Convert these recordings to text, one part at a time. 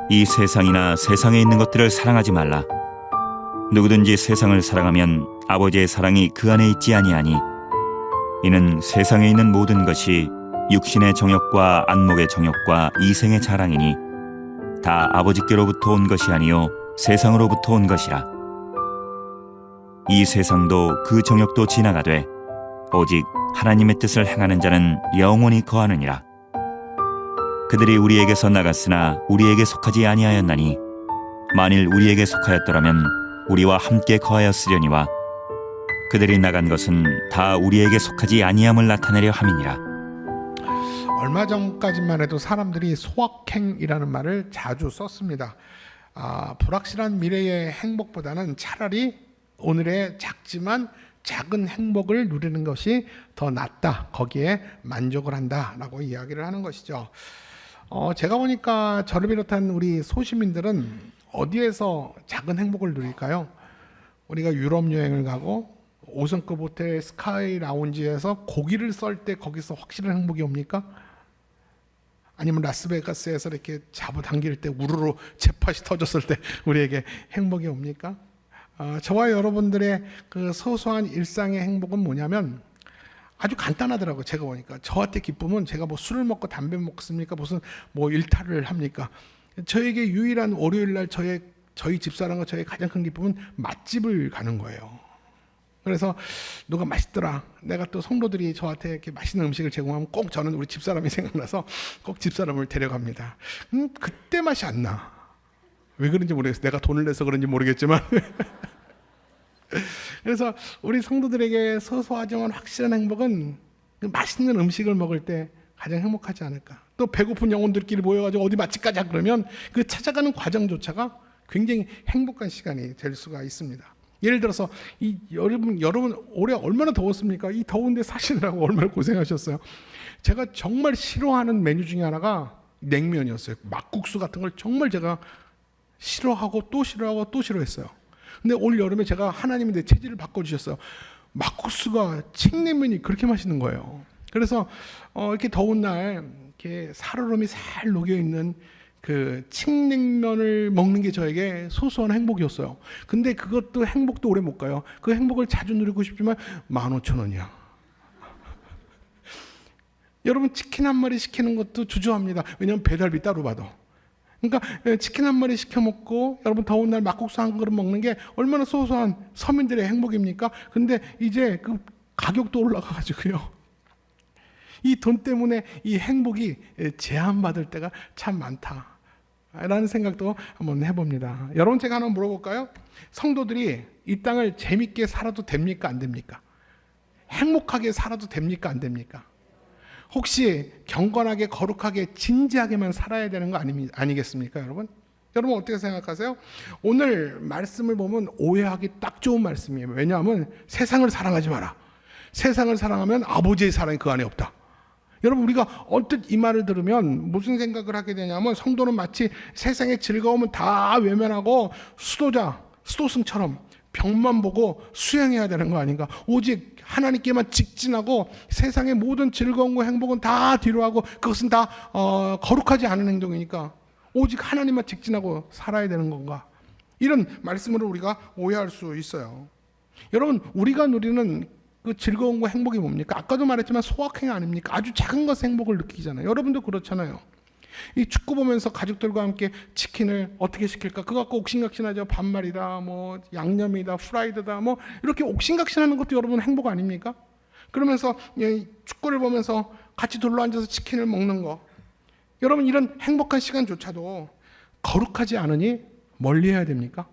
이 세상이나 세상에 있는 것들을 사랑하지 말라. 누구든지 세상을 사랑하면 아버지의 사랑이 그 안에 있지 아니하니, 이는 세상에 있는 모든 것이 육신의 정욕과 안목의 정욕과 이생의 자랑이니 다 아버지께로부터 온 것이 아니요 세상으로부터 온 것이라. 이 세상도 그 정욕도 지나가되 오직 하나님의 뜻을 행하는 자는 영원히 거하느니라. 그들이 우리에게서 나갔으나 우리에게 속하지 아니하였나니, 만일 우리에게 속하였더라면 우리와 함께 거하였으려니와 그들이 나간 것은 다 우리에게 속하지 아니함을 나타내려 함이니라. 얼마 전까지만 해도 사람들이 소확행이라는 말을 자주 썼습니다. 불확실한 미래의 행복보다는 차라리 오늘의 작지만 작은 행복을 누리는 것이 더 낫다, 거기에 만족을 한다라고 이야기를 하는 것이죠. 제가 보니까 저를 비롯한 우리 소시민들은 어디에서 작은 행복을 누릴까요? 우리가 유럽 여행을 가고 5성급 호텔 스카이 라운지에서 고기를 썰 때 거기서 확실한 행복이 옵니까? 아니면 라스베가스에서 이렇게 잡아당길 때 우르르 jet팟이 터졌을 때 우리에게 행복이 옵니까? 저와 여러분들의 그 소소한 일상의 행복은 뭐냐면 아주 간단하더라고요. 제가 보니까 저한테 기쁨은, 제가 뭐 술을 먹고 담배 먹습니까? 무슨 뭐 일탈을 합니까? 저에게 유일한 월요일 날 저희 집사람과 저의 가장 큰 기쁨은 맛집을 가는 거예요. 그래서 누가 맛있더라, 내가 또 성도들이 저한테 이렇게 맛있는 음식을 제공하면 꼭 저는 우리 집사람이 생각나서 꼭 집사람을 데려갑니다. 그때 맛이 안 나. 왜 그런지 모르겠어요. 내가 돈을 내서 그런지 모르겠지만 그래서 우리 성도들에게 소소하지만 확실한 행복은 그 맛있는 음식을 먹을 때 가장 행복하지 않을까. 또 배고픈 영혼들끼리 모여가지고 어디 맛집 가자 그러면 그 찾아가는 과정조차가 굉장히 행복한 시간이 될 수가 있습니다. 예를 들어서 여러분 올해 얼마나 더웠습니까? 이 더운데 사시느라고 얼마나 고생하셨어요. 제가 정말 싫어하는 메뉴 중에 하나가 냉면이었어요. 막국수 같은 걸 정말 제가 싫어하고 또 싫어하고 또 싫어했어요. 근데 올 여름에 제가 하나님이 내 체질을 바꿔주셨어요. 막국수가 칡냉면이 그렇게 맛있는 거예요. 그래서 이렇게 더운 날 이렇게 살얼음이 살 녹여있는 그 칡냉면을 먹는 게 저에게 소소한 행복이었어요. 근데 그것도 행복도 오래 못 가요. 그 행복을 자주 누리고 싶지만 15,000원이야. 여러분, 치킨 한 마리 시키는 것도 주저합니다. 왜냐하면 배달비 따로 받아. 그러니까 치킨 한 마리 시켜 먹고 여러분 더운 날 막국수 한 그릇 먹는 게 얼마나 소소한 서민들의 행복입니까? 근데 이제 그 가격도 올라가가지고요, 이 돈 때문에 이 행복이 제한받을 때가 참 많다라는 생각도 한번 해봅니다. 여러분, 제가 하나 물어볼까요? 성도들이 이 땅을 재밌게 살아도 됩니까? 안 됩니까? 행복하게 살아도 됩니까? 안 됩니까? 혹시 경건하게, 거룩하게, 진지하게만 살아야 되는 거 아니겠습니까, 여러분? 여러분 어떻게 생각하세요? 오늘 말씀을 보면 오해하기 딱 좋은 말씀이에요. 왜냐하면 세상을 사랑하지 마라. 세상을 사랑하면 아버지의 사랑이 그 안에 없다. 여러분, 우리가 언뜻 이 말을 들으면 무슨 생각을 하게 되냐면, 성도는 마치 세상의 즐거움은 다 외면하고 수도승처럼 벽만 보고 수행해야 되는 거 아닌가. 오직 하나님께만 직진하고 세상의 모든 즐거움과 행복은 다 뒤로하고 그것은 다 거룩하지 않은 행동이니까 오직 하나님만 직진하고 살아야 되는 건가. 이런 말씀으로 우리가 오해할 수 있어요. 여러분, 우리가 누리는 그 즐거움과 행복이 뭡니까? 아까도 말했지만 소확행 아닙니까? 아주 작은 것에 행복을 느끼잖아요. 여러분도 그렇잖아요. 이 축구 보면서 가족들과 함께 치킨을 어떻게 시킬까? 그거 갖고 옥신각신하죠. 반말이다, 뭐 양념이다, 프라이드다, 뭐 이렇게 옥신각신하는 것도 여러분 행복 아닙니까? 그러면서 축구를 보면서 같이 둘러앉아서 치킨을 먹는 거, 여러분 이런 행복한 시간조차도 거룩하지 않으니 멀리해야 됩니까?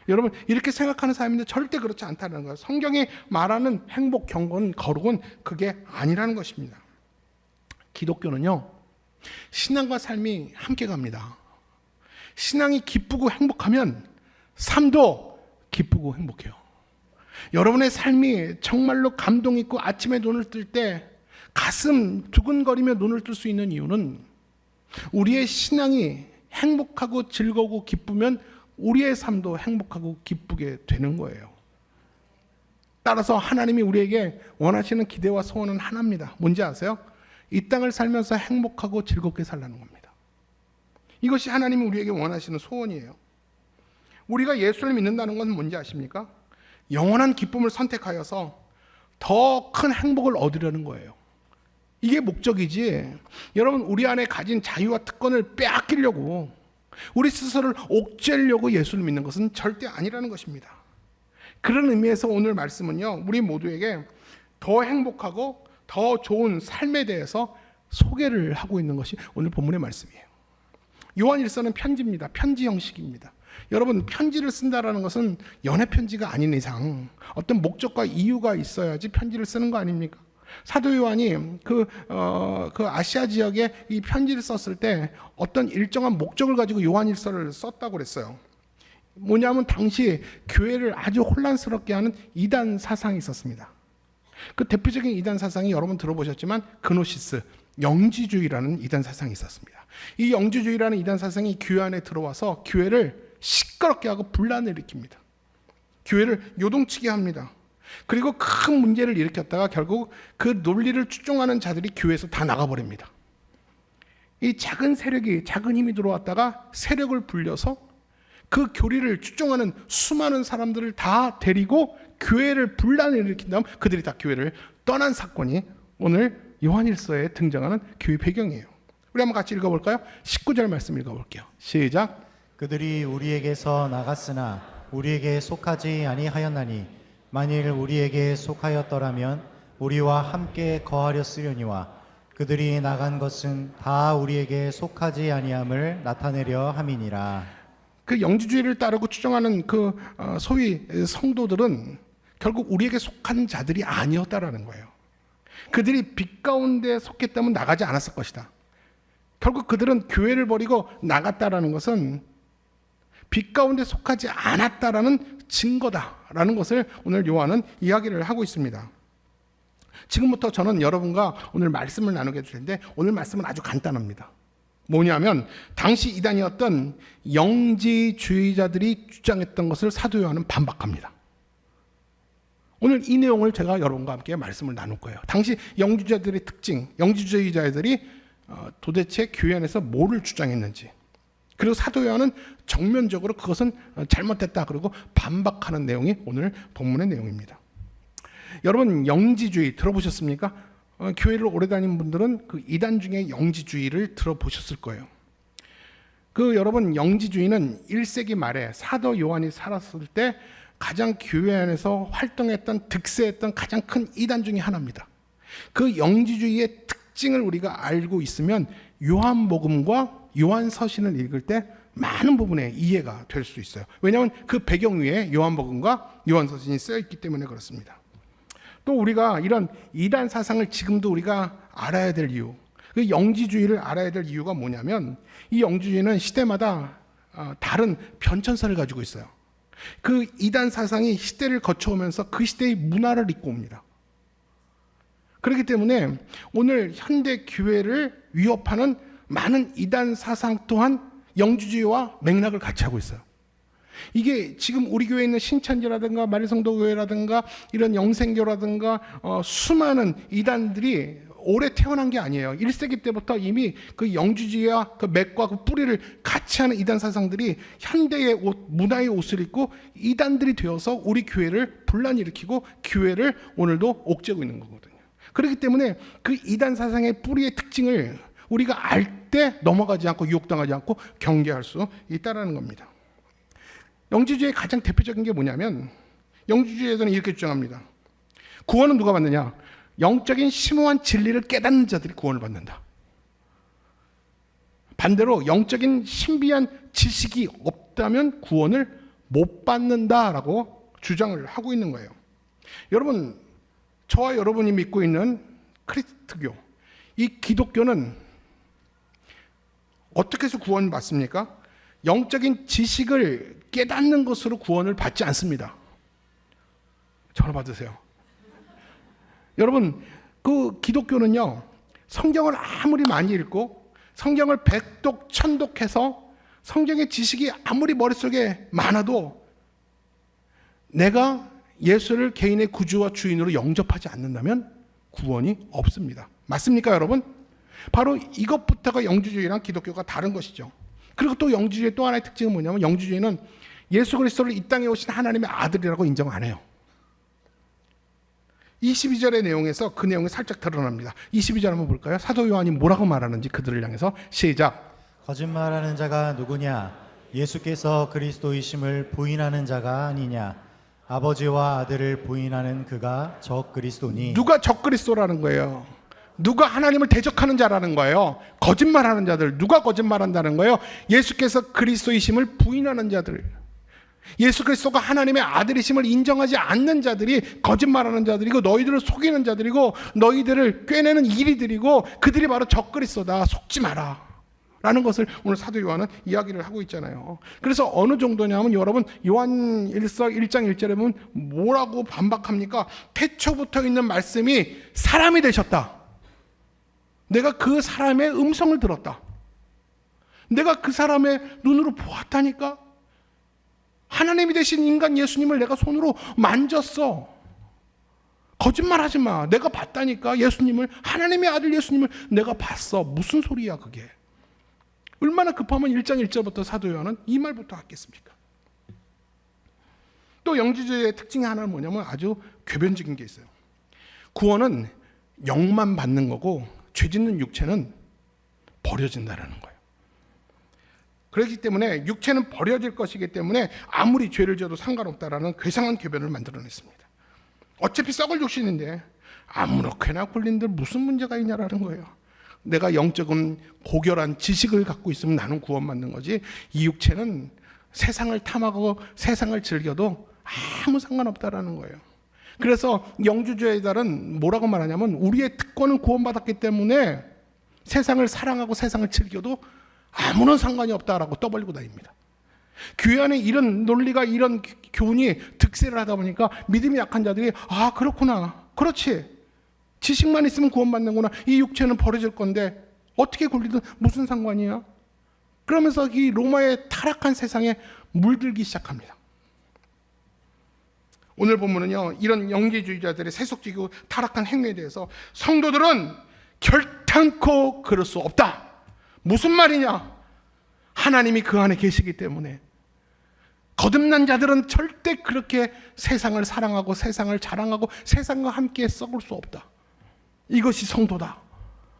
여러분, 이렇게 생각하는 사람인데 절대 그렇지 않다는 거예요. 성경이 말하는 행복, 경건, 거룩은 그게 아니라는 것입니다. 기독교는요, 신앙과 삶이 함께 갑니다. 신앙이 기쁘고 행복하면 삶도 기쁘고 행복해요. 여러분의 삶이 정말로 감동 있고 아침에 눈을 뜰 때 가슴 두근거리며 눈을 뜰 수 있는 이유는 우리의 신앙이 행복하고 즐거우고 기쁘면 우리의 삶도 행복하고 기쁘게 되는 거예요. 따라서 하나님이 우리에게 원하시는 기대와 소원은 하나입니다. 뭔지 아세요? 이 땅을 살면서 행복하고 즐겁게 살라는 겁니다. 이것이 하나님이 우리에게 원하시는 소원이에요. 우리가 예수를 믿는다는 것은 뭔지 아십니까? 영원한 기쁨을 선택하여서 더 큰 행복을 얻으려는 거예요. 이게 목적이지, 여러분 우리 안에 가진 자유와 특권을 빼앗기려고, 우리 스스로를 옥죄려고 예수를 믿는 것은 절대 아니라는 것입니다. 그런 의미에서 오늘 말씀은요, 우리 모두에게 더 행복하고 더 좋은 삶에 대해서 소개를 하고 있는 것이 오늘 본문의 말씀이에요. 요한일서는 편지입니다. 편지 형식입니다. 여러분, 편지를 쓴다라는 것은 연애 편지가 아닌 이상 어떤 목적과 이유가 있어야지 편지를 쓰는 거 아닙니까? 사도 요한이 그 아시아 지역에 이 편지를 썼을 때 어떤 일정한 목적을 가지고 요한일서를 썼다고 그랬어요. 뭐냐면 당시 교회를 아주 혼란스럽게 하는 이단 사상이 있었습니다. 그 대표적인 이단 사상이 여러분 들어보셨지만 그노시스, 영지주의라는 이단 사상이 있었습니다. 이 영지주의라는 이단 사상이 교회 안에 들어와서 교회를 시끄럽게 하고 분란을 일으킵니다. 교회를 요동치게 합니다. 그리고 큰 문제를 일으켰다가 결국 그 논리를 추종하는 자들이 교회에서 다 나가버립니다. 이 작은 세력이, 작은 힘이 들어왔다가 세력을 불려서 그 교리를 추종하는 수많은 사람들을 다 데리고 교회를 분란을 일으킨 다음 그들이 다 교회를 떠난 사건이 오늘 요한일서에 등장하는 교회 배경이에요. 우리 한번 같이 읽어볼까요? 19절 말씀 읽어볼게요. 시작. 그들이 우리에게서 나갔으나 우리에게 속하지 아니하였나니 만일 우리에게 속하였더라면 우리와 함께 거하렸으려니와 그들이 나간 것은 다 우리에게 속하지 아니함을 나타내려 함이니라. 그 영지주의를 따르고 추종하는 그 소위 성도들은 결국 우리에게 속한 자들이 아니었다라는 거예요. 그들이 빛 가운데 속했다면 나가지 않았을 것이다. 결국 그들은 교회를 버리고 나갔다라는 것은 빛 가운데 속하지 않았다라는 증거다라는 것을 오늘 요한은 이야기를 하고 있습니다. 지금부터 저는 여러분과 오늘 말씀을 나누게 될 텐데 오늘 말씀은 아주 간단합니다. 뭐냐면 당시 이단이었던 영지주의자들이 주장했던 것을 사도 요한은 반박합니다. 오늘 이 내용을 제가 여러분과 함께 말씀을 나눌 거예요. 당시 영지주의자들의 특징, 영지주의자들이 도대체 교회 안에서 뭐를 주장했는지, 그리고 사도 요한은 정면적으로 그것은 잘못됐다 그리고 반박하는 내용이 오늘 본문의 내용입니다. 여러분, 영지주의 들어보셨습니까? 교회를 오래 다닌 분들은 그 이단 중에 영지주의를 들어보셨을 거예요. 여러분, 영지주의는 1세기 말에 사도 요한이 살았을 때 가장 교회 안에서 활동했던, 득세했던 가장 큰 이단 중에 하나입니다. 그 영지주의의 특징을 우리가 알고 있으면 요한복음과 요한서신을 읽을 때 많은 부분에 이해가 될 수 있어요. 왜냐하면 그 배경 위에 요한복음과 요한서신이 쓰여 있기 때문에 그렇습니다. 또 우리가 이런 이단 사상을 지금도 우리가 알아야 될 이유, 그 영지주의를 알아야 될 이유가 뭐냐면 이 영지주의는 시대마다 다른 변천사를 가지고 있어요. 그 이단 사상이 시대를 거쳐오면서 그 시대의 문화를 입고 옵니다. 그렇기 때문에 오늘 현대 교회를 위협하는 많은 이단 사상 또한 영지주의와 맥락을 같이 하고 있어요. 이게 지금 우리 교회에 있는 신천지라든가 마리성도교회라든가 이런 영생교라든가 수많은 이단들이 오래 태어난 게 아니에요. 1세기 때부터 이미 그 영지주의와 그 맥과 그 뿌리를 같이 하는 이단 사상들이 현대의 옷, 문화의 옷을 입고 이단들이 되어서 우리 교회를 분란 일으키고 교회를 오늘도 옥죄고 있는 거거든요. 그렇기 때문에 그 이단 사상의 뿌리의 특징을 우리가 알 때 넘어가지 않고 유혹당하지 않고 경계할 수 있다는 겁니다. 영지주의의 가장 대표적인 게 뭐냐면 영지주의에서는 이렇게 주장합니다. 구원은 누가 받느냐? 영적인 심오한 진리를 깨닫는 자들이 구원을 받는다. 반대로 영적인 신비한 지식이 없다면 구원을 못 받는다라고 주장을 하고 있는 거예요. 여러분, 저와 여러분이 믿고 있는 크리스트교, 이 기독교는 어떻게 해서 구원을 받습니까? 영적인 지식을 깨닫는 것으로 구원을 받지 않습니다. 전화 받으세요. 여러분, 그 기독교는요, 성경을 아무리 많이 읽고 성경을 백독 천독해서 성경의 지식이 아무리 머릿속에 많아도 내가 예수를 개인의 구주와 주인으로 영접하지 않는다면 구원이 없습니다. 맞습니까, 여러분? 바로 이것부터가 영지주의랑 기독교가 다른 것이죠. 그리고 또 영주주의 또 하나의 특징은 뭐냐면 영주주의는 예수 그리스도를 이 땅에 오신 하나님의 아들이라고 인정 안 해요. 22절의 내용에서 그 내용이 살짝 드러납니다. 22절 한번 볼까요? 사도 요한이 뭐라고 말하는지 그들을 향해서 시작. 거짓말하는 자가 누구냐? 예수께서 그리스도이심을 부인하는 자가 아니냐? 아버지와 아들을 부인하는 그가 적 그리스도니. 누가 적 그리스도라는 거예요? 누가 하나님을 대적하는 자라는 거예요? 거짓말하는 자들. 누가 거짓말한다는 거예요? 예수께서 그리스도이심을 부인하는 자들. 예수 그리스도가 하나님의 아들이심을 인정하지 않는 자들이 거짓말하는 자들이고 너희들을 속이는 자들이고 너희들을 꿰내는 이리들이고 그들이 바로 적 그리스도다. 속지 마라 라는 것을 오늘 사도 요한은 이야기를 하고 있잖아요. 그래서 어느 정도냐면 여러분 요한일서 1장 1절에 보면 뭐라고 반박합니까? 태초부터 있는 말씀이 사람이 되셨다. 내가 그 사람의 음성을 들었다. 내가 그 사람의 눈으로 보았다니까. 하나님이 되신 인간 예수님을 내가 손으로 만졌어. 거짓말하지 마. 내가 봤다니까. 예수님을, 하나님의 아들 예수님을 내가 봤어. 무슨 소리야 그게. 얼마나 급하면 1장 1절부터 사도 요한은 이 말부터 하겠습니까? 또 영주주의의 특징이 하나는 뭐냐면 아주 궤변적인 게 있어요. 구원은 영만 받는 거고 죄 짓는 육체는 버려진다는 거예요. 그렇기 때문에 육체는 버려질 것이기 때문에 아무리 죄를 져도 상관없다라는 괴상한 궤변을 만들어냈습니다. 어차피 썩을 육신인데 아무렇게나 굴린들 무슨 문제가 있냐라는 거예요. 내가 영적인 고결한 지식을 갖고 있으면 나는 구원받는 거지 이 육체는 세상을 탐하고 세상을 즐겨도 아무 상관없다라는 거예요. 그래서 영주주의의 달은 뭐라고 말하냐면 우리의 특권은 구원받았기 때문에 세상을 사랑하고 세상을 즐겨도 아무런 상관이 없다라고 떠벌리고 다닙니다. 교회 안에 이런 논리가 이런 교훈이 득세를 하다 보니까 믿음이 약한 자들이 아 그렇구나 그렇지 지식만 있으면 구원받는구나 이 육체는 버려질 건데 어떻게 굴리든 무슨 상관이야? 그러면서 이 로마의 타락한 세상에 물들기 시작합니다. 오늘 본문은요 이런 영지주의자들의 세속적이고 타락한 행위에 대해서 성도들은 결탄코 그럴 수 없다. 무슨 말이냐? 하나님이 그 안에 계시기 때문에 거듭난 자들은 절대 그렇게 세상을 사랑하고 세상을 자랑하고 세상과 함께 썩을 수 없다. 이것이 성도다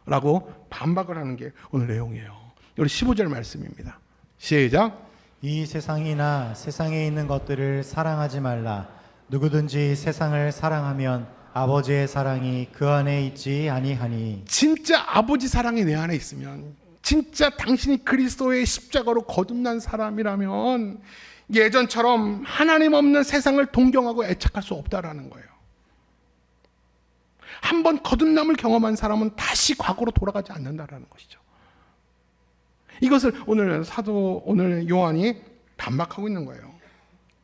라고 반박을 하는 게 오늘 내용이에요. 우리 15절 말씀입니다. 시작. 이 세상이나 세상에 있는 것들을 사랑하지 말라. 누구든지 세상을 사랑하면 아버지의 사랑이 그 안에 있지 아니하니. 진짜 아버지 사랑이 내 안에 있으면 진짜 당신이 그리스도의 십자가로 거듭난 사람이라면 예전처럼 하나님 없는 세상을 동경하고 애착할 수 없다라는 거예요. 한번 거듭남을 경험한 사람은 다시 과거로 돌아가지 않는다라는 것이죠. 이것을 오늘 요한이 반박하고 있는 거예요.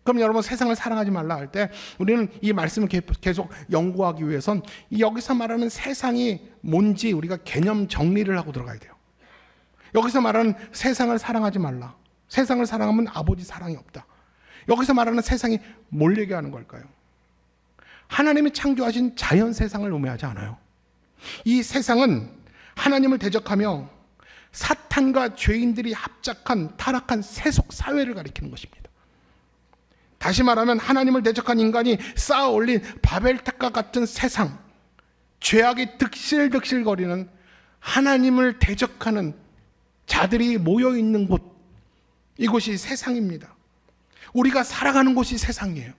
그럼 여러분 세상을 사랑하지 말라 할 때 우리는 이 말씀을 계속 연구하기 위해선 여기서 말하는 세상이 뭔지 우리가 개념 정리를 하고 들어가야 돼요. 여기서 말하는 세상을 사랑하지 말라. 세상을 사랑하면 아버지 사랑이 없다. 여기서 말하는 세상이 뭘 얘기하는 걸까요? 하나님이 창조하신 자연 세상을 의미하지 않아요. 이 세상은 하나님을 대적하며 사탄과 죄인들이 합작한 타락한 세속 사회를 가리키는 것입니다. 다시 말하면 하나님을 대적한 인간이 쌓아 올린 바벨탑과 같은 세상, 죄악이 득실득실거리는 하나님을 대적하는 자들이 모여있는 곳, 이곳이 세상입니다. 우리가 살아가는 곳이 세상이에요.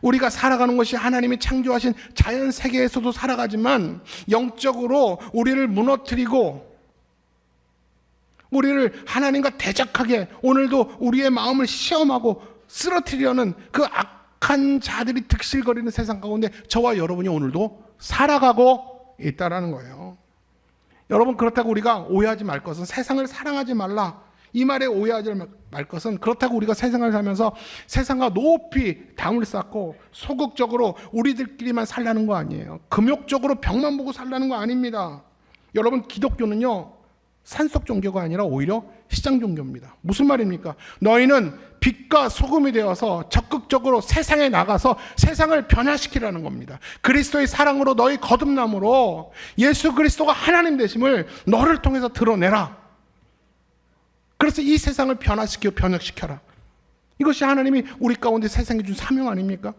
우리가 살아가는 것이 하나님이 창조하신 자연 세계에서도 살아가지만 영적으로 우리를 무너뜨리고 우리를 하나님과 대적하게 오늘도 우리의 마음을 시험하고 쓰러뜨리려는 그 악한 자들이 득실거리는 세상 가운데 저와 여러분이 오늘도 살아가고 있다라는 거예요. 여러분 그렇다고 우리가 오해하지 말 것은 세상을 사랑하지 말라 이 말에 오해하지 말 것은 그렇다고 우리가 세상을 살면서 세상과 높이 담을 쌓고 소극적으로 우리들끼리만 살라는 거 아니에요. 금욕적으로 벽만 보고 살라는 거 아닙니다. 여러분 기독교는요 산속 종교가 아니라 오히려 시장 종교입니다. 무슨 말입니까? 너희는 빛과 소금이 되어서 적극적으로 세상에 나가서 세상을 변화시키라는 겁니다. 그리스도의 사랑으로 너희 거듭남으로 예수 그리스도가 하나님 되심을 너를 통해서 드러내라. 그래서 이 세상을 변혁시켜라. 이것이 하나님이 우리 가운데 세상에 준 사명 아닙니까?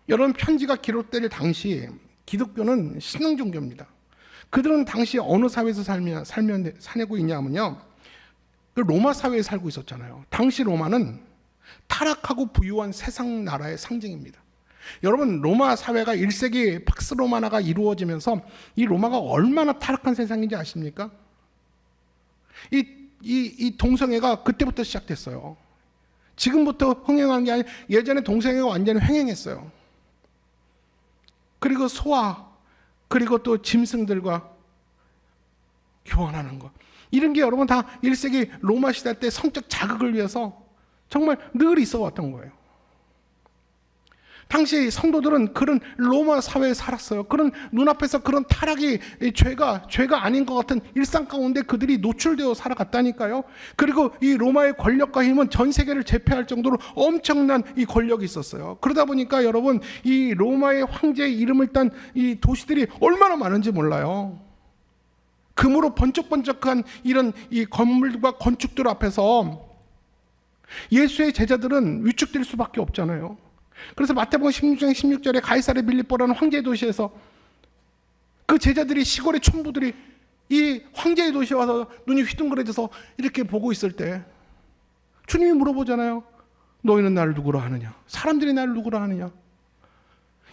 여러분, 편지가 기록될 당시 기독교는 신흥 종교입니다. 그들은 당시 어느 사회에서 사내고 있냐면요, 그 로마 사회에 살고 있었잖아요. 당시 로마는 타락하고 부유한 세상 나라의 상징입니다. 여러분, 로마 사회가 1세기 팍스 로마나가 이루어지면서 이 로마가 얼마나 타락한 세상인지 아십니까? 이 동성애가 그때부터 시작됐어요. 지금부터 흥행하는 게 아니라 예전에 동성애가 완전히 횡행했어요. 그리고 소아, 그리고 또 짐승들과 교환하는 것, 이런 게 여러분 다 1세기 로마 시대 때 성적 자극을 위해서 정말 늘 있어 왔던 거예요. 당시 성도들은 그런 로마 사회에 살았어요. 그런 눈앞에서 그런 타락이 죄가 아닌 것 같은 일상 가운데 그들이 노출되어 살아갔다니까요. 그리고 이 로마의 권력과 힘은 전 세계를 제패할 정도로 엄청난 이 권력이 있었어요. 그러다 보니까 여러분, 이 로마의 황제의 이름을 딴 이 도시들이 얼마나 많은지 몰라요. 금으로 번쩍번쩍한 이런 이 건물과 건축들 앞에서 예수의 제자들은 위축될 수밖에 없잖아요. 그래서 마태복음 16장 16절에 가이사랴 빌립보라는 황제의 도시에서 그 제자들이, 시골의 촌부들이 이 황제의 도시에 와서 눈이 휘둥그레져서 이렇게 보고 있을 때 주님이 물어보잖아요. 너희는 나를 누구라 하느냐? 사람들이 나를 누구라 하느냐?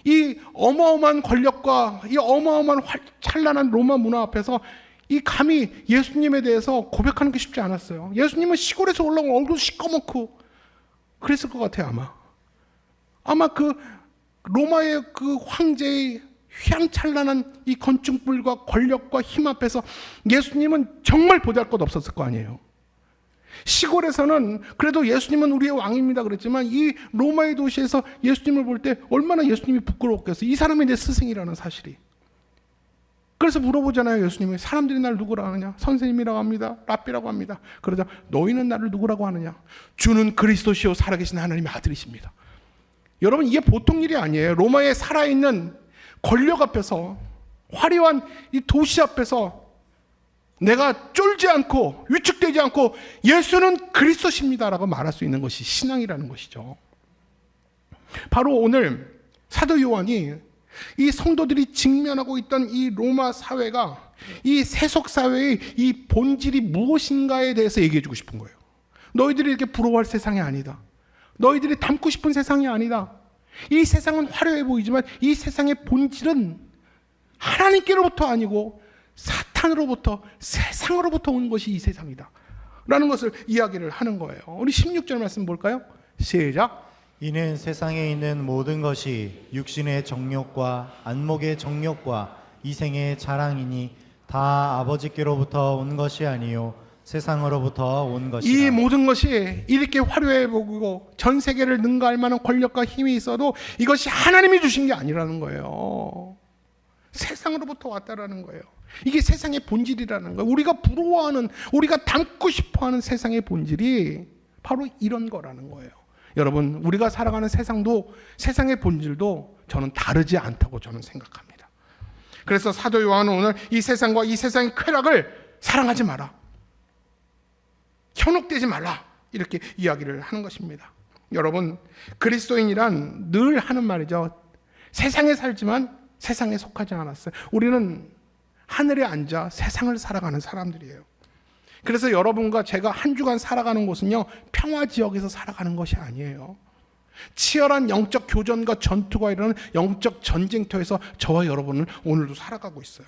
이 어마어마한 권력과 이 어마어마한 찬란한 로마 문화 앞에서 이 감히 예수님에 대해서 고백하는 게 쉽지 않았어요. 예수님은 시골에서 올라온 얼굴 시꺼멓고 그랬을 것 같아요. 아마 그 로마의 그 황제의 휘황찬란한 이 건축물과 권력과 힘 앞에서 예수님은 정말 보잘것 없었을 거 아니에요. 시골에서는 그래도 예수님은 우리의 왕입니다 그랬지만, 이 로마의 도시에서 예수님을 볼 때 얼마나 예수님이 부끄러웠겠어요. 이 사람이 내 스승이라는 사실이. 그래서 물어보잖아요. 예수님이 사람들이 나를 누구라고 하느냐? 선생님이라고 합니다. 랍비라고 합니다. 그러자 너희는 나를 누구라고 하느냐? 주는 그리스도시요 살아계신 하나님의 아들이십니다. 여러분, 이게 보통 일이 아니에요. 로마에 살아있는 권력 앞에서, 화려한 이 도시 앞에서 내가 쫄지 않고 위축되지 않고 예수는 그리스도십니다라고 말할 수 있는 것이 신앙이라는 것이죠. 바로 오늘 사도 요한이 이 성도들이 직면하고 있던 이 로마 사회가, 이 세속 사회의 이 본질이 무엇인가에 대해서 얘기해 주고 싶은 거예요. 너희들이 이렇게 부러워할 세상이 아니다. 너희들이 닮고 싶은 세상이 아니다. 이 세상은 화려해 보이지만 이 세상의 본질은 하나님께로부터 아니고 사탄으로부터, 세상으로부터 온 것이 이 세상이다 라는 것을 이야기를 하는 거예요. 우리 16절 말씀 볼까요? 시작. 이는 세상에 있는 모든 것이 육신의 정욕과 안목의 정욕과 이생의 자랑이니 다 아버지께로부터 온 것이 아니요 세상으로부터 온 것이라. 이 모든 것이 이렇게 화려해 보이고 전 세계를 능가할 만한 권력과 힘이 있어도 이것이 하나님이 주신 게 아니라는 거예요. 세상으로부터 왔다라는 거예요. 이게 세상의 본질이라는 거예요. 우리가 부러워하는, 우리가 닮고 싶어하는 세상의 본질이 바로 이런 거라는 거예요. 여러분, 우리가 살아가는 세상도, 세상의 본질도 저는 다르지 않다고 저는 생각합니다. 그래서 사도 요한은 오늘 이 세상과 이 세상의 쾌락을 사랑하지 마라, 현혹되지 말라, 이렇게 이야기를 하는 것입니다. 여러분, 그리스도인이란 늘 하는 말이죠. 세상에 살지만 세상에 속하지 않았어요. 우리는 하늘에 앉아 세상을 살아가는 사람들이에요. 그래서 여러분과 제가 한 주간 살아가는 곳은요, 평화 지역에서 살아가는 것이 아니에요. 치열한 영적 교전과 전투가 일어나는 영적 전쟁터에서 저와 여러분은 오늘도 살아가고 있어요.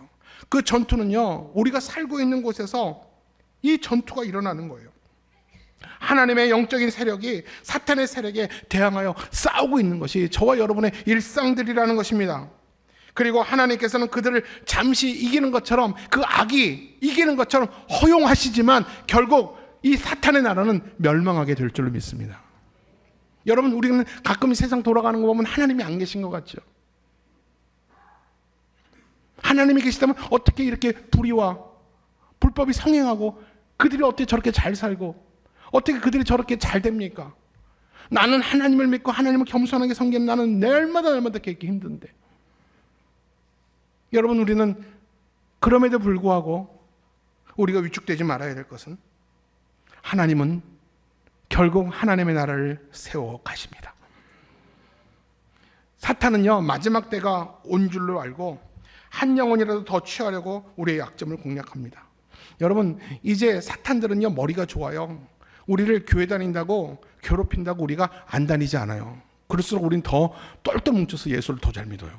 그 전투는요, 우리가 살고 있는 곳에서 이 전투가 일어나는 거예요. 하나님의 영적인 세력이 사탄의 세력에 대항하여 싸우고 있는 것이 저와 여러분의 일상들이라는 것입니다. 그리고 하나님께서는 그들을 잠시 이기는 것처럼, 그 악이 이기는 것처럼 허용하시지만 결국 이 사탄의 나라는 멸망하게 될 줄로 믿습니다. 여러분, 우리는 가끔 세상 돌아가는 거 보면 하나님이 안 계신 것 같죠? 하나님이 계시다면 어떻게 이렇게 불의와 불법이 성행하고 그들이 어떻게 저렇게 잘 살고 어떻게 그들이 저렇게 잘 됩니까? 나는 하나님을 믿고 하나님을 겸손하게 섬기는 나는 날마다 이렇게 힘든데. 여러분, 우리는 그럼에도 불구하고 우리가 위축되지 말아야 될 것은 하나님은 결국 하나님의 나라를 세워 가십니다. 사탄은요, 마지막 때가 온 줄로 알고 한 영혼이라도 더 취하려고 우리의 약점을 공략합니다. 여러분, 이제 사탄들은요, 머리가 좋아요. 우리를 교회 다닌다고 괴롭힌다고 우리가 안 다니지 않아요. 그럴수록 우리는 더 똘똘 뭉쳐서 예수를 더 잘 믿어요.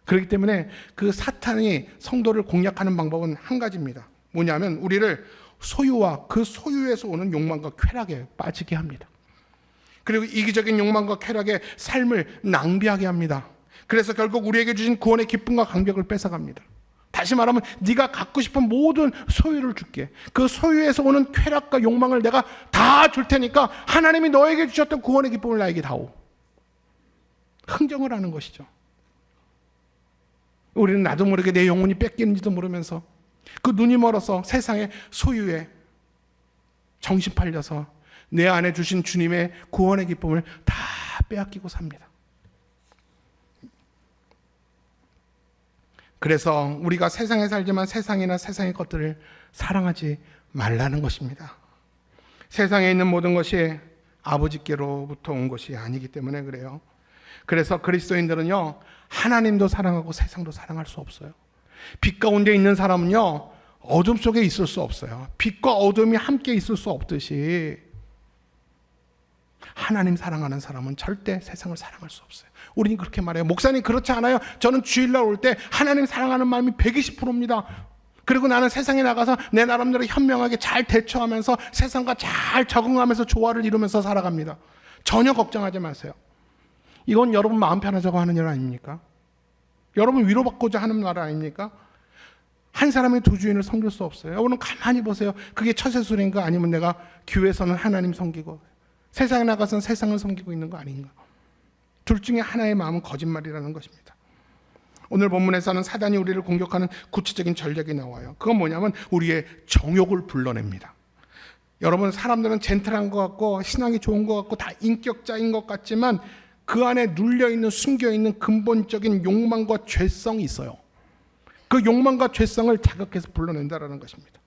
그렇기 때문에 그 사탄이 성도를 공략하는 방법은 한 가지입니다. 뭐냐면 우리를 소유와 그 소유에서 오는 욕망과 쾌락에 빠지게 합니다. 그리고 이기적인 욕망과 쾌락에 삶을 낭비하게 합니다. 그래서 결국 우리에게 주신 구원의 기쁨과 감격을 뺏어갑니다. 다시 말하면 네가 갖고 싶은 모든 소유를 줄게. 그 소유에서 오는 쾌락과 욕망을 내가 다 줄 테니까 하나님이 너에게 주셨던 구원의 기쁨을 나에게 다오. 흥정을 하는 것이죠. 우리는 나도 모르게 내 영혼이 뺏기는지도 모르면서 그 눈이 멀어서 세상의 소유에 정신 팔려서 내 안에 주신 주님의 구원의 기쁨을 다 빼앗기고 삽니다. 그래서 우리가 세상에 살지만 세상이나 세상의 것들을 사랑하지 말라는 것입니다. 세상에 있는 모든 것이 아버지께로부터 온 것이 아니기 때문에 그래요. 그래서 그리스도인들은요, 하나님도 사랑하고 세상도 사랑할 수 없어요. 빛 가운데 있는 사람은요, 어둠 속에 있을 수 없어요. 빛과 어둠이 함께 있을 수 없듯이 하나님 사랑하는 사람은 절대 세상을 사랑할 수 없어요. 우리는 그렇게 말해요. 목사님 그렇지 않아요. 저는 주일날 올 때 하나님 사랑하는 마음이 120%입니다. 그리고 나는 세상에 나가서 내 나름대로 현명하게 잘 대처하면서 세상과 잘 적응하면서 조화를 이루면서 살아갑니다. 전혀 걱정하지 마세요. 이건 여러분 마음 편하자고 하는 일 아닙니까? 여러분 위로받고자 하는 말 아닙니까? 한 사람이 두 주인을 섬길 수 없어요. 여러분 가만히 보세요. 그게 처세술인가 아니면 내가 교회에서는 하나님 섬기고 세상에 나가서는 세상을 섬기고 있는 거 아닌가? 둘 중에 하나의 마음은 거짓말이라는 것입니다. 오늘 본문에서는 사단이 우리를 공격하는 구체적인 전략이 나와요. 그건 뭐냐면 우리의 정욕을 불러냅니다. 여러분, 사람들은 젠틀한 것 같고 신앙이 좋은 것 같고 다 인격자인 것 같지만 그 안에 눌려있는 숨겨있는 근본적인 욕망과 죄성이 있어요. 그 욕망과 죄성을 자극해서 불러낸다는 것입니다.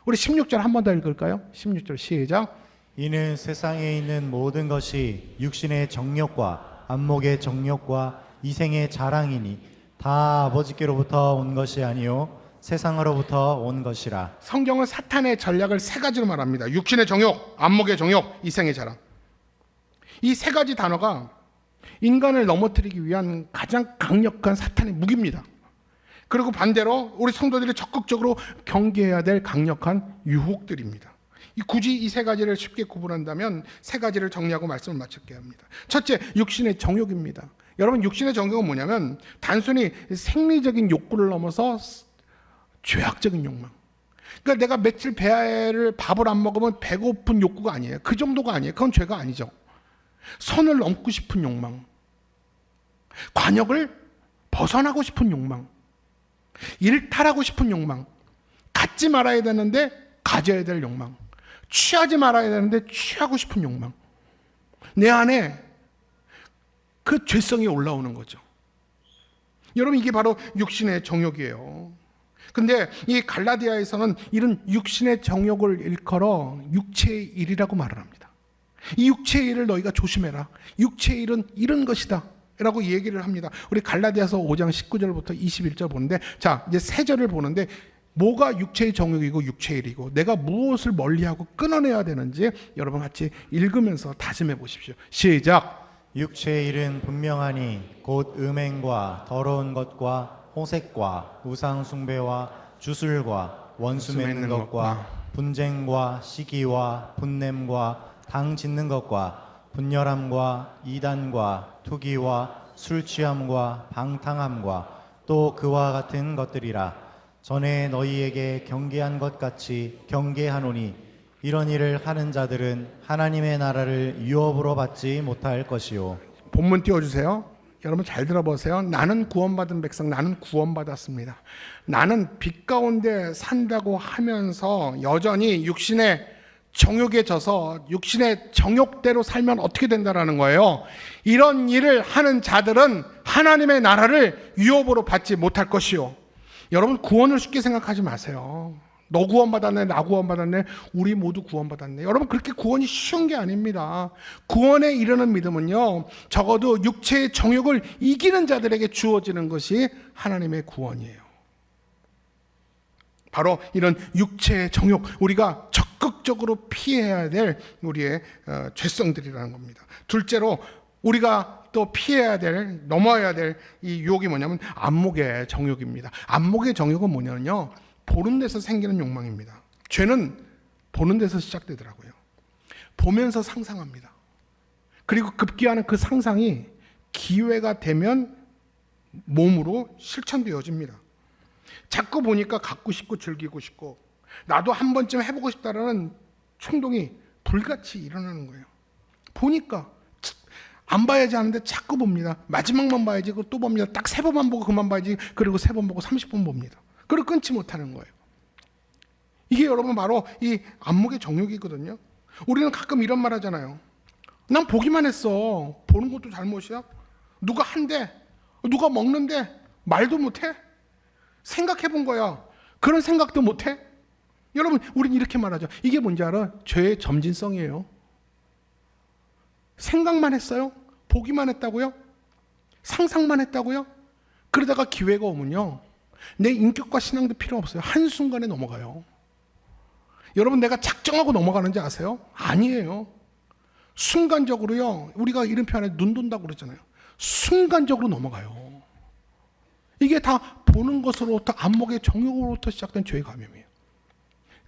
우리 16절 한 번 더 읽을까요? 16절 시작. 이는 세상에 있는 모든 것이 육신의 정욕과 안목의 정욕과 이생의 자랑이니 다 아버지께로부터 온 것이 아니요 세상으로부터 온 것이라. 성경은 사탄의 전략을 세 가지로 말합니다. 육신의 정욕, 안목의 정욕, 이생의 자랑. 이 세 가지 단어가 인간을 넘어뜨리기 위한 가장 강력한 사탄의 무기입니다. 그리고 반대로 우리 성도들이 적극적으로 경계해야 될 강력한 유혹들입니다. 굳이 이 세 가지를 쉽게 구분한다면 세 가지를 정리하고 말씀을 마칠게 합니다. 첫째, 육신의 정욕입니다. 여러분, 육신의 정욕은 뭐냐면 단순히 생리적인 욕구를 넘어서 죄악적인 욕망. 그러니까 내가 며칠 배를 밥을 안 먹으면 배고픈 욕구가 아니에요. 그 정도가 아니에요. 그건 죄가 아니죠. 선을 넘고 싶은 욕망, 관역을 벗어나고 싶은 욕망, 일탈하고 싶은 욕망, 갖지 말아야 되는데 가져야 될 욕망, 취하지 말아야 되는데 취하고 싶은 욕망, 내 안에 그 죄성이 올라오는 거죠. 여러분, 이게 바로 육신의 정욕이에요. 근데 이 갈라디아에서는 이런 육신의 정욕을 일컬어 육체의 일이라고 말을 합니다. 이 육체의 일을 너희가 조심해라. 육체의 일은 이런 것이다 라고 얘기를 합니다. 우리 갈라디아서 5장 19절부터 21절 보는데, 자, 이제 세 절을 보는데 뭐가 육체의 정욕이고 육체의 일이고 내가 무엇을 멀리하고 끊어내야 되는지 여러분 같이 읽으면서 다짐해 보십시오. 시작. 육체의 일은 분명하니 곧 음행과 더러운 것과 호색과 우상 숭배와 주술과 원수 맺는 것과 분쟁과 시기와 분냄과 당 짓는 것과 분열함과 이단과 투기와 술 취함과 방탕함과 또 그와 같은 것들이라. 전에 너희에게 경계한 것 같이 경계하노니 이런 일을 하는 자들은 하나님의 나라를 유업으로 받지 못할 것이요. 본문 띄워주세요. 여러분 잘 들어보세요. 나는 구원받은 백성, 나는 구원받았습니다. 나는 빛 가운데 산다고 하면서 여전히 육신의 정욕에 져서 육신의 정욕대로 살면 어떻게 된다라는 거예요. 이런 일을 하는 자들은 하나님의 나라를 유업으로 받지 못할 것이요. 여러분, 구원을 쉽게 생각하지 마세요. 너 구원받았네, 나 구원받았네, 우리 모두 구원받았네. 여러분, 그렇게 구원이 쉬운 게 아닙니다. 구원에 이르는 믿음은요, 적어도 육체의 정욕을 이기는 자들에게 주어지는 것이 하나님의 구원이에요. 바로 이런 육체의 정욕, 우리가 적극적으로 피해야 될 우리의 죄성들이라는 겁니다. 둘째로 우리가 또 피해야 될, 넘어야 될 이 유혹이 뭐냐면 안목의 정욕입니다. 안목의 정욕은 뭐냐면요, 보는 데서 생기는 욕망입니다. 죄는 보는 데서 시작되더라고요. 보면서 상상합니다. 그리고 급기야는 그 상상이 기회가 되면 몸으로 실천되어집니다. 자꾸 보니까 갖고 싶고 즐기고 싶고 나도 한 번쯤 해보고 싶다라는 충동이 불같이 일어나는 거예요. 보니까 안 봐야지 하는데 자꾸 봅니다. 마지막만 봐야지, 또 봅니다. 딱 3번만 보고 그만 봐야지. 그리고 3번 보고 30번 봅니다. 그리고 끊지 못하는 거예요. 이게 여러분 바로 이 안목의 정욕이거든요. 우리는 가끔 이런 말 하잖아요. 난 보기만 했어. 보는 것도 잘못이야? 누가 한대, 누가 먹는데 말도 못해? 생각해 본 거야. 그런 생각도 못해? 여러분, 우린 이렇게 말하죠. 이게 뭔지 알아? 죄의 점진성이에요. 생각만 했어요? 보기만 했다고요? 상상만 했다고요? 그러다가 기회가 오면요, 내 인격과 신앙도 필요 없어요. 한순간에 넘어가요. 여러분, 내가 작정하고 넘어가는지 아세요? 아니에요. 순간적으로요, 우리가 이런 표현에 눈 돈다고 그러잖아요. 순간적으로 넘어가요. 이게 다 보는 것으로부터, 안목의 정욕으로부터 시작된 죄의 감염이에요.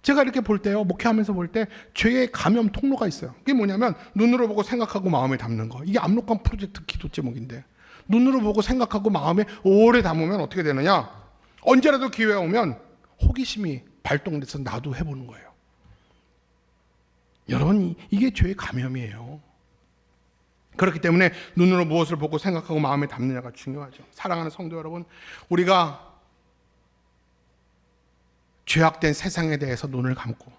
제가 이렇게 볼 때요, 목회하면서 볼 때 죄의 감염 통로가 있어요. 그게 뭐냐면 눈으로 보고 생각하고 마음에 담는 거. 이게 압록강 프로젝트 기도 제목인데, 눈으로 보고 생각하고 마음에 오래 담으면 어떻게 되느냐? 언제라도 기회가 오면 호기심이 발동돼서 나도 해보는 거예요. 여러분, 이게 죄의 감염이에요. 그렇기 때문에 눈으로 무엇을 보고 생각하고 마음에 담느냐가 중요하죠. 사랑하는 성도 여러분, 우리가 죄악된 세상에 대해서 눈을 감고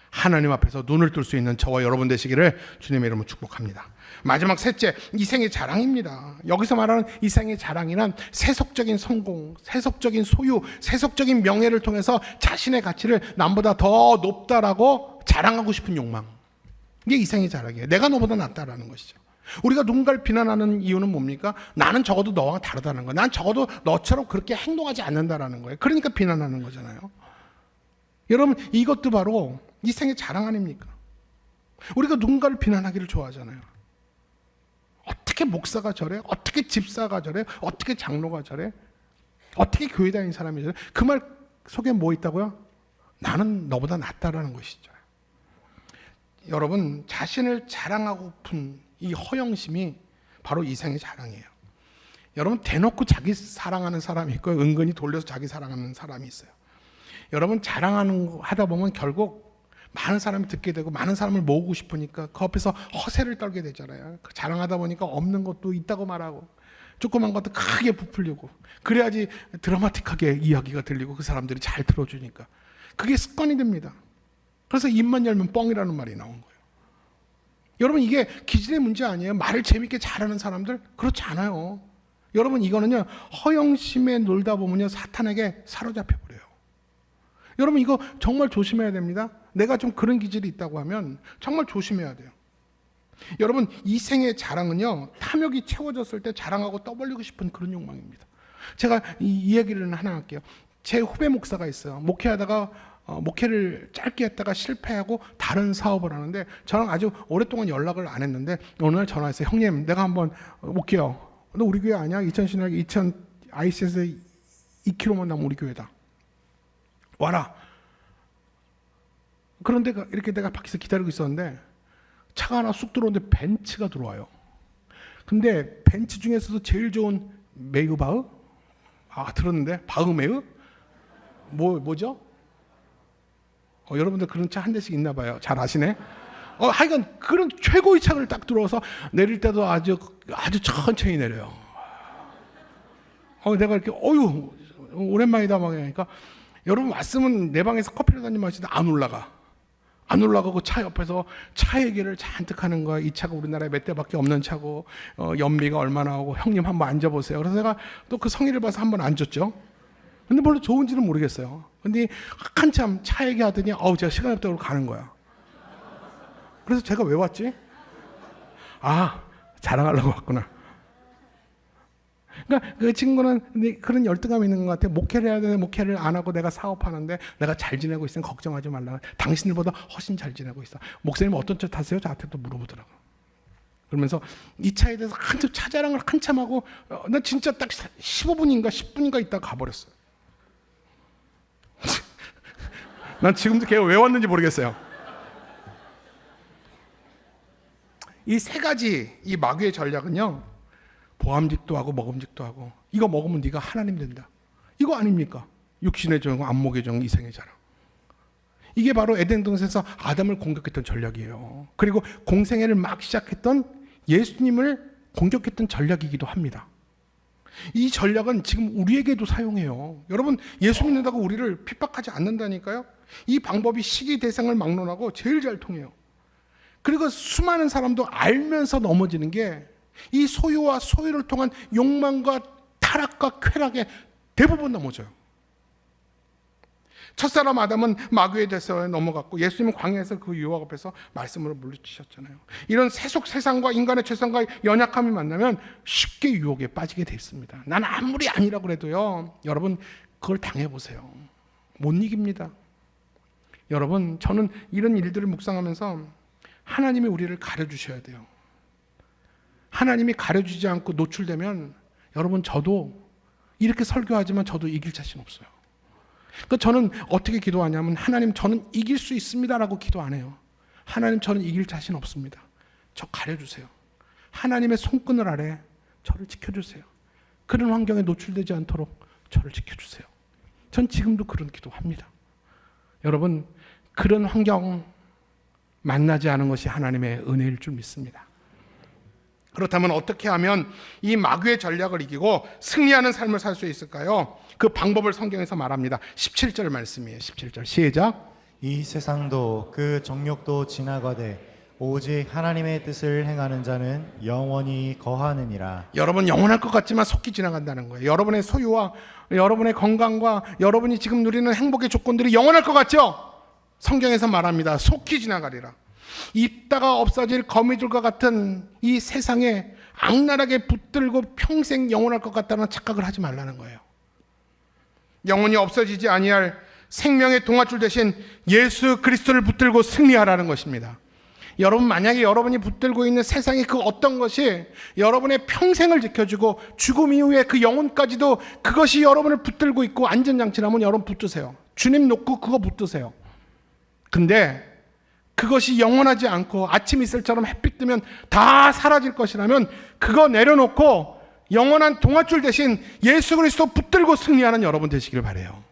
하나님 앞에서 눈을 뜰 수 있는 저와 여러분 되시기를 주님의 이름으로 축복합니다. 마지막 셋째, 이생의 자랑입니다. 여기서 말하는 이생의 자랑이란 세속적인 성공, 세속적인 소유, 세속적인 명예를 통해서 자신의 가치를 남보다 더 높다라고 자랑하고 싶은 욕망. 이게 이생의 자랑이에요. 내가 너보다 낫다라는 것이죠. 우리가 누군가를 비난하는 이유는 뭡니까? 나는 적어도 너와 다르다는 거예요. 난 적어도 너처럼 그렇게 행동하지 않는다라는 거예요. 그러니까 비난하는 거잖아요. 여러분, 이것도 바로 이생의 자랑 아닙니까? 우리가 누군가를 비난하기를 좋아하잖아요. 어떻게 목사가 저래? 어떻게 집사가 저래? 어떻게 장로가 저래? 어떻게 교회 다니는 사람이 저래? 그 말 속에 뭐 있다고요? 나는 너보다 낫다라는 것이죠. 여러분, 자신을 자랑하고픈 이 허영심이 바로 이생의 자랑이에요. 여러분, 대놓고 자기 사랑하는 사람이 있고 은근히 돌려서 자기 사랑하는 사람이 있어요. 여러분, 자랑하는 거 하다 보면 결국 많은 사람이 듣게 되고 많은 사람을 모으고 싶으니까 그 앞에서 허세를 떨게 되잖아요. 자랑하다 보니까 없는 것도 있다고 말하고 조그만 것도 크게 부풀리고, 그래야지 드라마틱하게 이야기가 들리고 그 사람들이 잘 들어주니까 그게 습관이 됩니다. 그래서 입만 열면 뻥이라는 말이 나온 거예요. 여러분, 이게 기질의 문제 아니에요. 말을 재밌게 잘하는 사람들 그렇지 않아요. 여러분, 이거는요, 허영심에 놀다 보면요, 사탄에게 사로잡혀 버려요. 여러분, 이거 정말 조심해야 됩니다. 내가 좀 그런 기질이 있다고 하면 정말 조심해야 돼요. 여러분, 이생의 자랑은요, 탐욕이 채워졌을 때 자랑하고 떠벌리고 싶은 그런 욕망입니다. 제가 이 얘기를 하나 할게요. 제 후배 목사가 있어요. 목회하다가 목회를 짧게 했다가 실패하고 다른 사업을 하는데 저랑 아주 오랫동안 연락을 안 했는데 어느 날 전화했어요. 형님, 내가 한번 올게요. 너 우리 교회 아니야? 2000 IC에서 2km만 나면 우리 교회다. 와라. 그런데 이렇게 내가 밖에서 기다리고 있었는데 차가 하나 쑥 들어오는데 벤츠가 들어와요. 근데 벤츠 중에서도 제일 좋은 메이바흐? 들었는데 바흐메흐? 뭐죠? 여러분들 그런 차 한 대씩 있나 봐요. 잘 아시네. 하여간 그런 최고의 차를 딱 들어와서 내릴 때도 아주 천천히 내려요. 내가 이렇게 오랜만이다 막 하니까, 여러분 왔으면 내 방에서 커피를 한잔 마시다 안 올라가고 차 옆에서 차 얘기를 잔뜩 하는 거야. 이 차가 우리나라에 몇 대밖에 없는 차고 연비가 얼마나 오고 형님 한번 앉아보세요. 그래서 내가 또 그 성의를 봐서 한번 앉았죠. 근데 별로 좋은지는 모르겠어요. 근데 한참 차 얘기하더니 제가 시간이 없다고 가는 거야. 그래서 제가 왜 왔지? 자랑하려고 왔구나. 그러니까 그 친구는 그런 열등감이 있는 것 같아. 목회를 해야 되는데 목회를 안 하고 내가 사업하는데 내가 잘 지내고 있으면 걱정하지 말라. 당신들보다 훨씬 잘 지내고 있어. 목사님 어떤 차 타세요? 저한테 또 물어보더라고. 그러면서 이 차에 대해서 한참 차자랑을 한참 하고 나 진짜 딱 15분인가 10분인가 있다가 가버렸어요. 난 지금도 걔가 왜 왔는지 모르겠어요. 이 세 가지 이 마귀의 전략은요, 보암직도 하고 먹음직도 하고, 이거 먹으면 네가 하나님 된다, 이거 아닙니까? 육신의 정, 안목의 정, 이생의 자랑. 이게 바로 에덴 동산에서 아담을 공격했던 전략이에요. 그리고 공생애를 막 시작했던 예수님을 공격했던 전략이기도 합니다. 이 전략은 지금 우리에게도 사용해요. 여러분, 예수 믿는다고 우리를 핍박하지 않는다니까요. 이 방법이 시기 대상을 막론하고 제일 잘 통해요. 그리고 수많은 사람도 알면서 넘어지는 게 이 소유와 소유를 통한 욕망과 타락과 쾌락에 대부분 넘어져요. 첫사람 아담은 마귀의 대서에 넘어갔고, 예수님은 광야에서 그 유혹 앞에서 말씀으로 물리치셨잖아요. 이런 세속 세상과 인간의 죄성과 연약함이 만나면 쉽게 유혹에 빠지게 돼 있습니다. 난 아무리 아니라고 해도요, 여러분 그걸 당해보세요. 못 이깁니다. 여러분, 저는 이런 일들을 묵상하면서 하나님이 우리를 가려주셔야 돼요. 하나님이 가려주지 않고 노출되면, 여러분, 저도 이렇게 설교하지만 저도 이길 자신 없어요. 그러니까 저는 어떻게 기도하냐면, 하나님, 저는 이길 수 있습니다라고 기도 안 해요. 하나님, 저는 이길 자신 없습니다. 저 가려주세요. 하나님의 손끈을 아래 저를 지켜주세요. 그런 환경에 노출되지 않도록 저를 지켜주세요. 전 지금도 그런 기도합니다. 여러분, 그런 환경 만나지 않은 것이 하나님의 은혜일 줄 믿습니다. 그렇다면 어떻게 하면 이 마귀의 전략을 이기고 승리하는 삶을 살 수 있을까요? 그 방법을 성경에서 말합니다. 17절 말씀이에요. 17절 시작. 이 세상도 그 정욕도 지나가되 오직 하나님의 뜻을 행하는 자는 영원히 거하느니라. 여러분, 영원할 것 같지만 속히 지나간다는 거예요. 여러분의 소유와 여러분의 건강과 여러분이 지금 누리는 행복의 조건들이 영원할 것 같죠? 성경에서 말합니다. 속히 지나가리라. 있다가 없어질 거미줄과 같은 이 세상에 악랄하게 붙들고 평생 영원할 것 같다는 착각을 하지 말라는 거예요. 영원히 없어지지 아니할 생명의 동아줄 대신 예수 그리스도를 붙들고 승리하라는 것입니다. 여러분, 만약에 여러분이 붙들고 있는 세상의 그 어떤 것이 여러분의 평생을 지켜주고 죽음 이후에 그 영혼까지도 그것이 여러분을 붙들고 있고 안전장치라면 여러분 붙드세요. 주님 놓고 그거 붙드세요. 근데 그것이 영원하지 않고 아침 이슬처럼 햇빛 뜨면 다 사라질 것이라면 그거 내려놓고 영원한 동아줄 대신 예수 그리스도 붙들고 승리하는 여러분 되시길 바라요.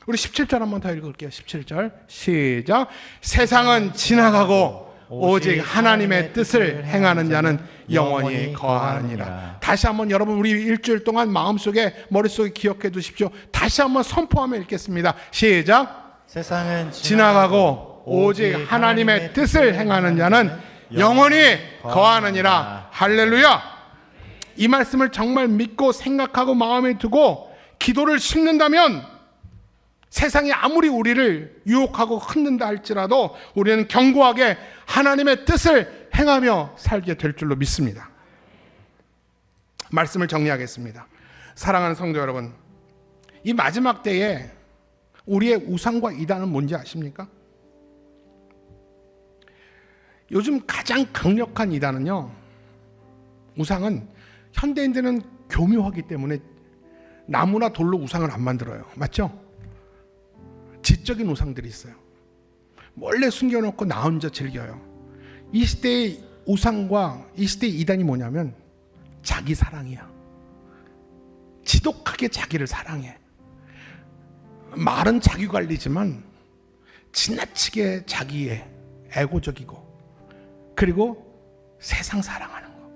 우리 17절 한번 더 읽을게요. 17절 시작. 세상은 지나가고 오직 하나님의 뜻을 행하는 자는 영원히 거하느니라. 다시 한번 여러분, 우리 일주일 동안 마음속에 머릿속에 기억해 두십시오. 다시 한번 선포하며 읽겠습니다. 시작. 세상은 지나가고 오직 하나님의 뜻을 행하는 자는 영원히 거하느니라. 할렐루야. 이 말씀을 정말 믿고 생각하고 마음에 두고 기도를 심는다면 세상이 아무리 우리를 유혹하고 흔든다 할지라도 우리는 견고하게 하나님의 뜻을 행하며 살게 될 줄로 믿습니다. 말씀을 정리하겠습니다. 사랑하는 성도 여러분, 이 마지막 때에 우리의 우상과 이단은 뭔지 아십니까? 요즘 가장 강력한 이단은요, 우상은 현대인들은 교묘하기 때문에 나무나 돌로 우상을 안 만들어요. 맞죠? 지적인 우상들이 있어요. 몰래 숨겨놓고 나 혼자 즐겨요. 이 시대의 우상과 이 시대의 이단이 뭐냐면 자기 사랑이야. 지독하게 자기를 사랑해. 말은 자기 관리지만 지나치게 자기의 에고적이고, 그리고 세상 사랑하는 거.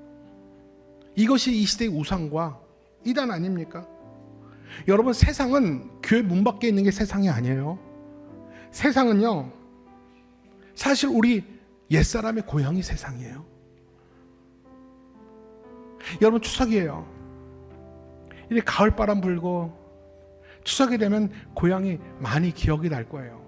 이것이 이 시대의 우상과 이단 아닙니까? 여러분, 세상은 교회 문 밖에 있는 게 세상이 아니에요. 세상은요, 사실 우리 옛사람의 고향이 세상이에요. 여러분, 추석이에요. 이렇게 가을바람 불고 추석이 되면 고향이 많이 기억이 날 거예요.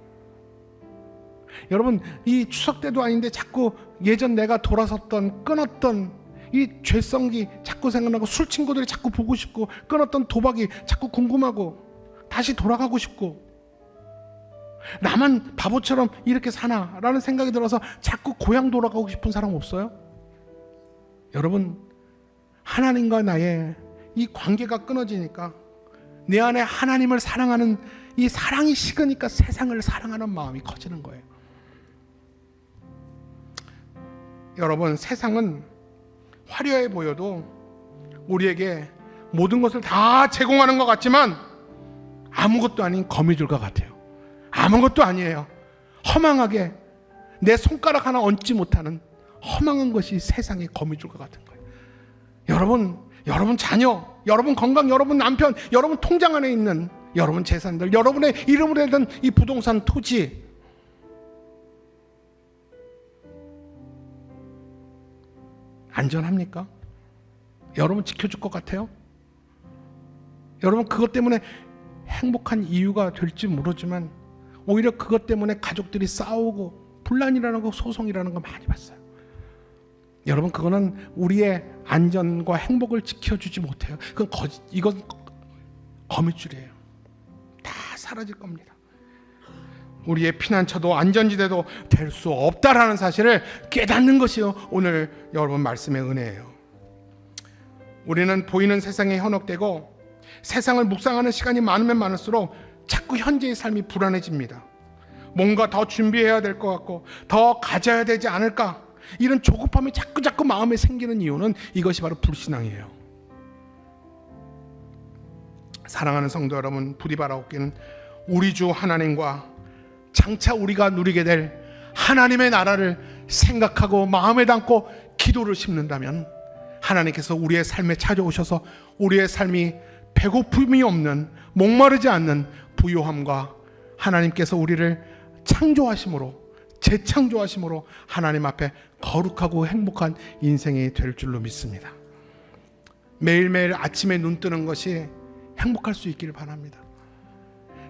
여러분, 이 추석 때도 아닌데 자꾸 예전 내가 돌아섰던 끊었던 이 죄성기 자꾸 생각나고, 술 친구들이 자꾸 보고 싶고, 끊었던 도박이 자꾸 궁금하고, 다시 돌아가고 싶고, 나만 바보처럼 이렇게 사나라는 생각이 들어서 자꾸 고향 돌아가고 싶은 사람 없어요? 여러분, 하나님과 나의 이 관계가 끊어지니까, 내 안에 하나님을 사랑하는 이 사랑이 식으니까 세상을 사랑하는 마음이 커지는 거예요. 여러분, 세상은 화려해 보여도 우리에게 모든 것을 다 제공하는 것 같지만 아무것도 아닌 거미줄과 같아요. 아무것도 아니에요. 허망하게 내 손가락 하나 얹지 못하는 허망한 것이 세상의 거미줄과 같은 거예요. 여러분 자녀, 여러분 건강, 여러분 남편, 여러분 통장 안에 있는 여러분 재산들, 여러분의 이름으로 된 이 부동산 토지, 안전합니까? 여러분 지켜줄 것 같아요? 여러분 그것 때문에 행복한 이유가 될지 모르지만 오히려 그것 때문에 가족들이 싸우고 분란이라는 거, 소송이라는 거 많이 봤어요. 여러분, 그거는 우리의 안전과 행복을 지켜주지 못해요. 이건 거미줄이에요. 다 사라질 겁니다. 우리의 피난처도 안전지대도 될 수 없다라는 사실을 깨닫는 것이요, 오늘 여러분 말씀의 은혜예요. 우리는 보이는 세상에 현혹되고 세상을 묵상하는 시간이 많으면 많을수록 자꾸 현재의 삶이 불안해집니다. 뭔가 더 준비해야 될 것 같고 더 가져야 되지 않을까, 이런 조급함이 자꾸 마음에 생기는 이유는 이것이 바로 불신앙이에요. 사랑하는 성도 여러분, 부디 바라옵기는 우리 주 하나님과 장차 우리가 누리게 될 하나님의 나라를 생각하고 마음에 담고 기도를 심는다면 하나님께서 우리의 삶에 찾아오셔서 우리의 삶이 배고픔이 없는, 목마르지 않는 부요함과 하나님께서 우리를 창조하심으로, 재창조하심으로 하나님 앞에 거룩하고 행복한 인생이 될 줄로 믿습니다. 매일매일 아침에 눈 뜨는 것이 행복할 수 있기를 바랍니다.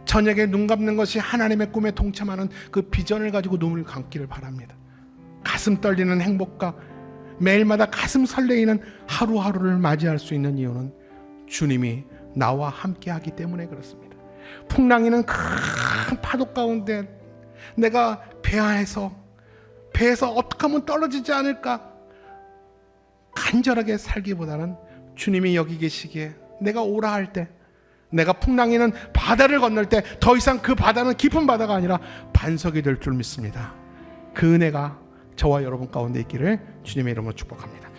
저녁에 눈 감는 것이 하나님의 꿈에 동참하는 그 비전을 가지고 눈을 감기를 바랍니다. 가슴 떨리는 행복과 매일마다 가슴 설레이는 하루하루를 맞이할 수 있는 이유는 주님이 나와 함께 하기 때문에 그렇습니다. 풍랑이는 큰 파도 가운데 내가 배에서 어떻게 하면 떨어지지 않을까 간절하게 살기보다는 주님이 여기 계시기에 내가 오라 할 때, 내가 풍랑이는 바다를 건널 때 더 이상 그 바다는 깊은 바다가 아니라 반석이 될 줄 믿습니다. 그 은혜가 저와 여러분 가운데 있기를 주님의 이름으로 축복합니다.